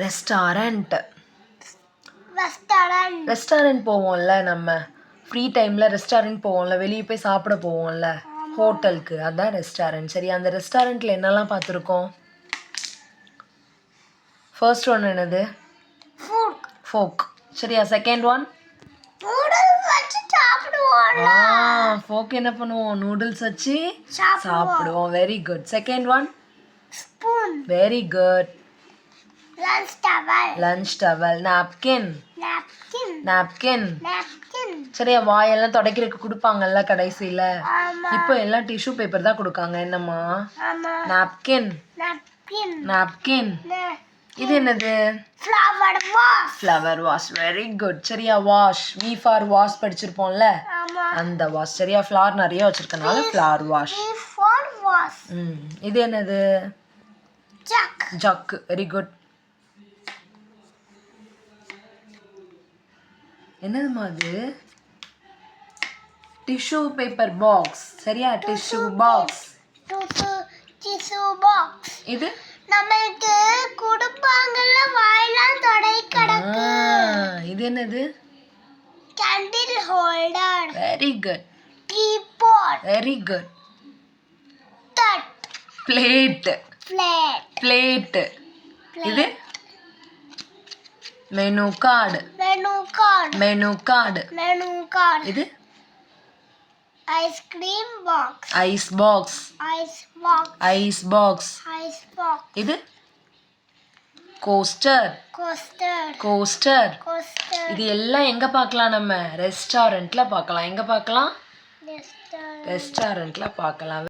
Restaurant. Restaurant. Restaurant போவோம்ல நம்ம free டைமில் restaurant போவோம்ல, வெளியே போய் சாப்பிட போவோம்ல ஹோட்டலுக்கு, அதுதான் ரெஸ்டாரண்ட். சரி, அந்த ரெஸ்டாரண்ட்டில் என்னெல்லாம் பார்த்துருக்கோம்? ஃபர்ஸ்ட் ஒன் என்னது? ஃபோக். சரியா? செகண்ட் ஒன் ஃபோக் என்ன பண்ணுவோம்? நூடுல்ஸ் வச்சு சாப்பிடுவோம். Very good. Second one spoon. Very good. Lunch towel. Lunch towel. Napkin. Napkin. Napkin. Napkin. சரியா? வாயெல்லாம் துடைக்கிறதுக்கு கொடுப்பாங்கல்ல கடைசியில். ஆமா. இப்போ எல்லாம் டிஷ்யூ பேப்பர் தான் கொடுக்காங்க. என்னம்மா? ஆமா. நாப்கின். நாப்கின். நாப்கின். இது என்னது? Flower wash. Flower wash. Very good. சரியா? வாஷ். வி ஃபார் வாஷ் படிச்சிருப்போம்ல, ஆமா. அந்த வாஷ். சரியா? ஃப்ளார் நிறைய வச்சிருக்கனால floor wash. V for wash. இது என்னது? ஜக். ஜக். Very good. என்னதுமா அது? Tissue paper box. சரியா? Tissue box. Tissue box. இது நமக்கு கொடுப்பாங்கல்ல, வாயெல்லாம் தொடை கிடக்கு. இது என்னது? Candle holder. Very good. Teapot. Very good. That. Plate. Plate. Plate. இது menu card. Menu card. Menu card. Menu card. இது ice cream box. Ice box. Ice box. Ice box. Ice box. இது கோஸ்டர். கோஸ்டர். கோஸ்டர். கோஸ்டர். இது எல்லாம் எங்க பார்க்கலாம்? நம்ம ரெஸ்டாரண்ட்ல பார்க்கலாம். எங்க பார்க்கலாம்? ரெஸ்டாரண்ட். ரெஸ்டாரண்ட்ல பார்க்கலாம்.